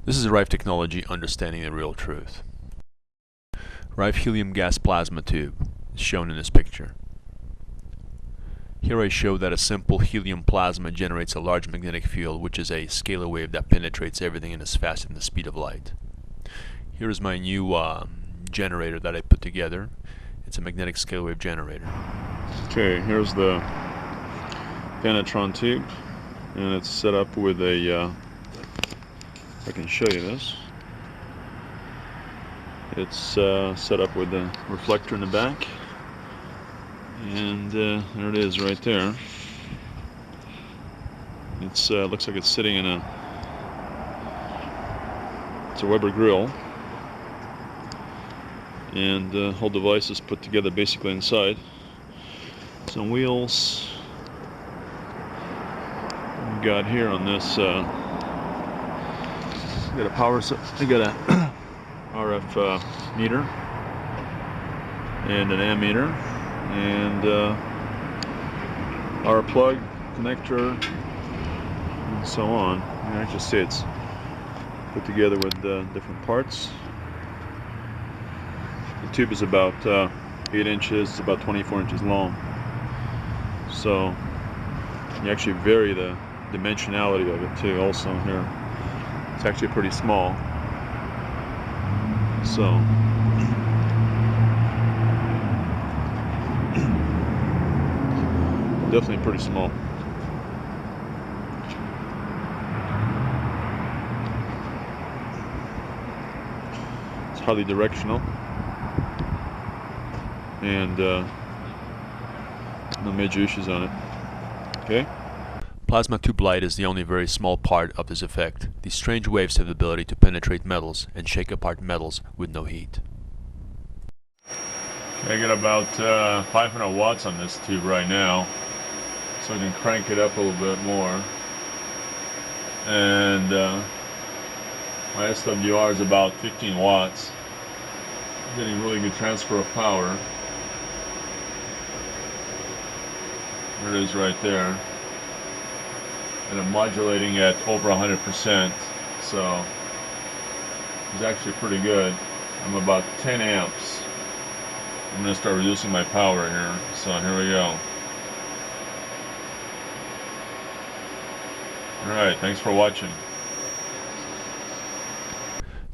This is Rife Technology Understanding the Real Truth. Rife helium gas plasma tube is shown in this picture. Here I show that a simple helium plasma generates a large magnetic field, which is a scalar wave that penetrates everything and is faster than the speed of light. Here is my new generator that I put together. It's a magnetic scalar wave generator. Okay, here's the Penetron tube, and it's set up with a I can show you this. It's set up with a reflector in the back, and there it is right there. It's looks like it's sitting in it's a Weber grill, and the whole device is put together basically inside. Some wheels we got here on this. We got a we got a RF meter and an ammeter and our plug connector and so on. You can actually see it's put together with different parts. The tube is about 8 inches, it's about 24 inches long. So you actually vary the dimensionality of it too also here. It's actually pretty small. So definitely pretty small. It's highly directional, and no major issues on it. Okay. Plasma tube light is the only very small part of this effect. These strange waves have the ability to penetrate metals and shake apart metals with no heat. I got about 500 watts on this tube right now, so I can crank it up a little bit more. And my SWR is about 15 watts. I'm getting really good transfer of power. There it is right there. And I'm modulating at over 100%, so it's actually pretty good. I'm about 10 amps. I'm going to start reducing my power here, so here we go. Alright, thanks for watching.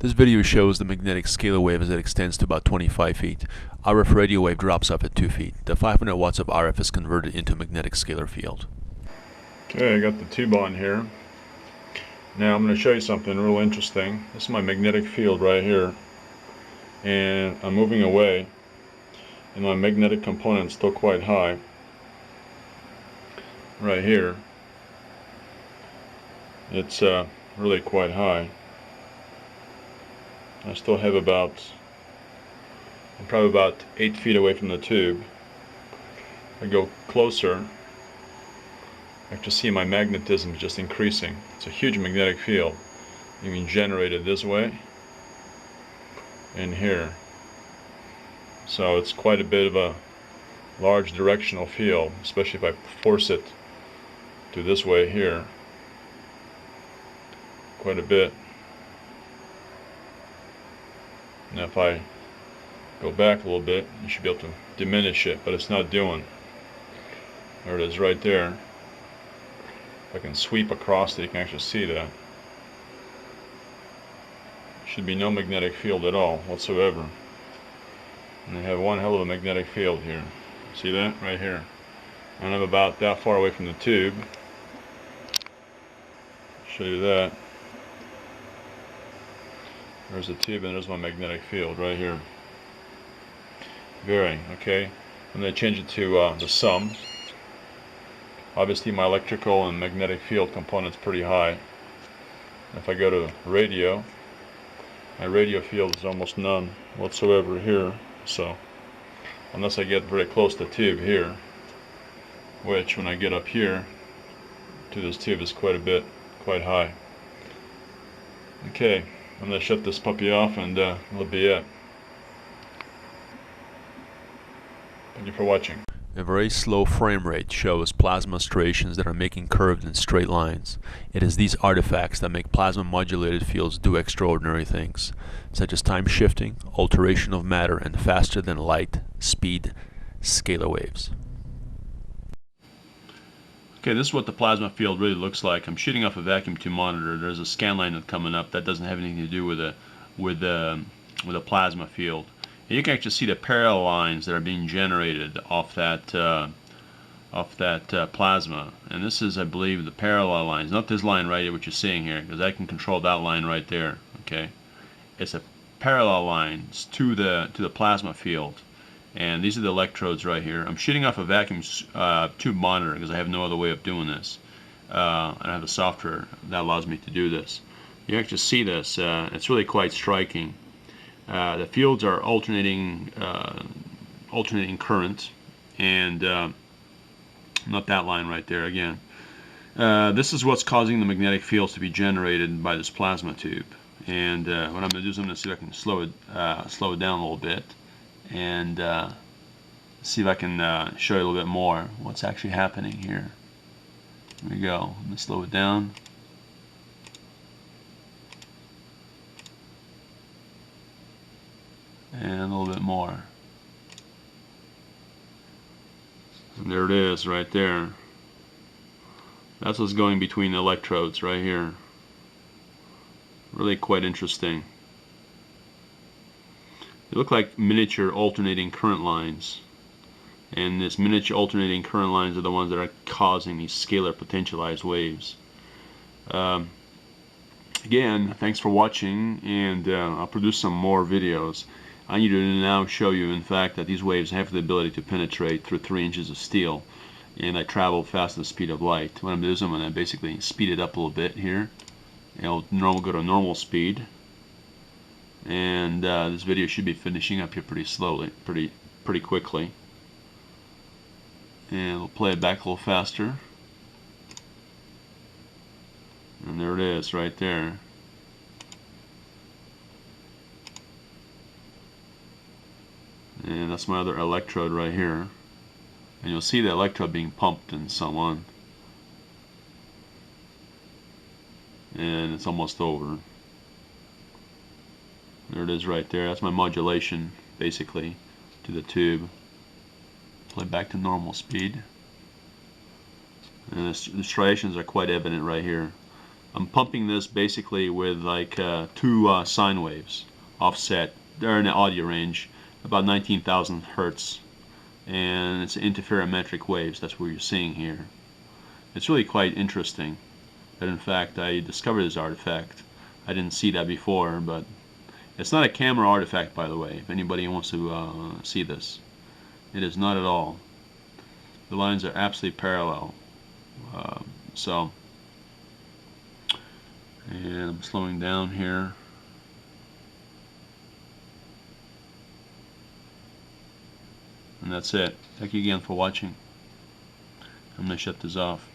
This video shows the magnetic scalar wave as it extends to about 25 feet. RF radio wave drops off at 2 feet. The 500 watts of RF is converted into a magnetic scalar field. Okay, I got the tube on here. Now I'm going to show you something real interesting. This is my magnetic field right here, and I'm moving away, and my magnetic component is still quite high right here. It's really quite high. I still have I'm probably about 8 feet away from the tube. I go closer, I can see my magnetism is just increasing. It's a huge magnetic field. You can generate it this way and here. So it's quite a bit of a large directional field, especially if I force it to this way here. Quite a bit. Now if I go back a little bit, you should be able to diminish it, but it's not doing. There it is right there. If I can sweep across it, you can actually see that. Should be no magnetic field at all whatsoever. And I have one hell of a magnetic field here. See that? Right here. And I'm about that far away from the tube. Show you that. There's the tube and there's my magnetic field right here. Varying, okay? I'm going to change it to the sum. Obviously my electrical and magnetic field component's pretty high. If I go to radio, my radio field is almost none whatsoever here. So unless I get very close to the tube here, which when I get up here to this tube is quite high. Okay, I'm going to shut this puppy off, and that'll be it. Thank you for watching. A very slow frame rate shows plasma striations that are making curved and straight lines. It is these artifacts that make plasma modulated fields do extraordinary things, such as time shifting, alteration of matter, and faster than light speed scalar waves. Okay, this is what the plasma field really looks like. I'm shooting off a vacuum tube monitor. There's a scan line that's coming up that doesn't have anything to do with a plasma field. And you can actually see the parallel lines that are being generated off that plasma. And this is, I believe, the parallel lines, not this line right here, which you're seeing here, because I can control that line right there. Okay, it's a parallel lines to the plasma field. And these are the electrodes right here. I'm shooting off a vacuum tube monitor because I have no other way of doing this. And I have a software that allows me to do this. You actually see this. It's really quite striking. The fields are alternating current, and not that line right there again. This is what's causing the magnetic fields to be generated by this plasma tube. And what I'm going to do is I'm going to see if I can slow it down a little bit, and see if I can show you a little bit more what's actually happening here. Here we go. I'm going to slow it down. And a little bit more. And there it is right there. That's what's going between the electrodes right here. Really quite interesting. They look like miniature alternating current lines, and this miniature alternating current lines are the ones that are causing these scalar potentialized waves. Again, thanks for watching, and I'll produce some more videos. I need to now show you, in fact, that these waves have the ability to penetrate through 3 inches of steel, and I travel fast at the speed of light. What I'm going to do is I'm going to basically speed it up a little bit here. It'll go to normal speed. And this video should be finishing up here pretty slowly, pretty quickly. And we'll play it back a little faster. And there it is, right there. And that's my other electrode right here. And you'll see the electrode being pumped and so on. And it's almost over. There it is right there. That's my modulation, basically, to the tube. Play back to normal speed. And the striations are quite evident right here. I'm pumping this basically with like 2 sine waves offset. They're in the audio range, about 19,000 hertz. And it's interferometric waves. That's what you're seeing here. It's really quite interesting that, in fact, I discovered this artifact. I didn't see that before, but it's not a camera artifact, by the way, if anybody wants to see this. It is not at all. The lines are absolutely parallel. And I'm slowing down here. And that's it. Thank you again for watching. I'm going to shut this off.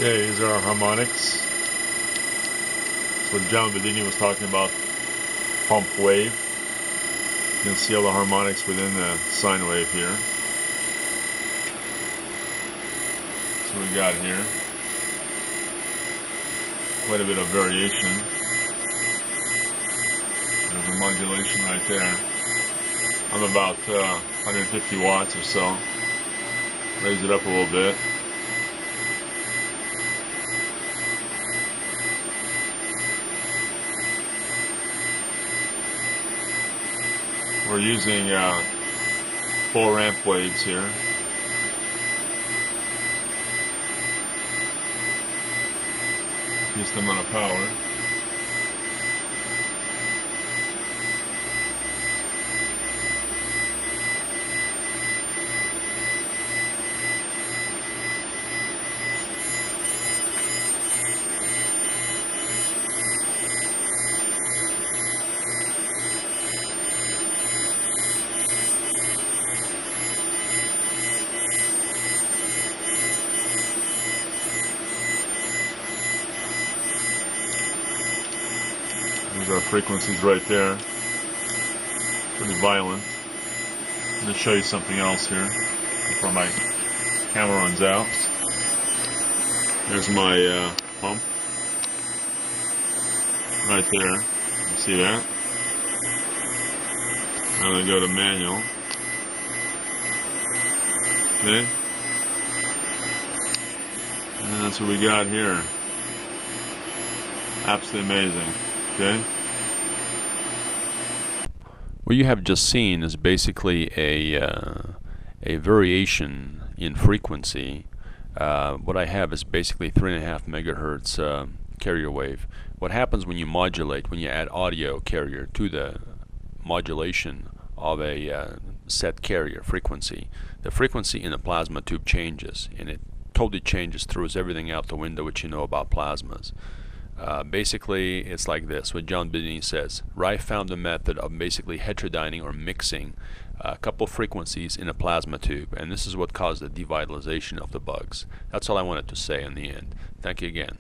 Yeah, these are our harmonics. That's what John Bedini was talking about, pump wave. You can see all the harmonics within the sine wave here. So we got here quite a bit of variation. There's a modulation right there. I'm about 150 watts or so. Raise it up a little bit. We're using 4 amp waves here. Just the amount of power. These are frequencies right there. Pretty violent. I'm going to show you something else here before my camera runs out. There's my pump. Right there. You see that? I'm going to go to manual. Okay. And that's what we got here. Absolutely amazing. Okay. What you have just seen is basically a variation in frequency. What I have is basically 3.5 megahertz carrier wave. What happens when you modulate, when you add audio carrier to the modulation of a set carrier frequency, the frequency in the plasma tube changes, and it totally changes, throws everything out the window which you know about plasmas. Basically, it's like this, what John Bidney says. Rife found a method of basically heterodyning or mixing a couple frequencies in a plasma tube, and this is what caused the devitalization of the bugs. That's all I wanted to say in the end. Thank you again.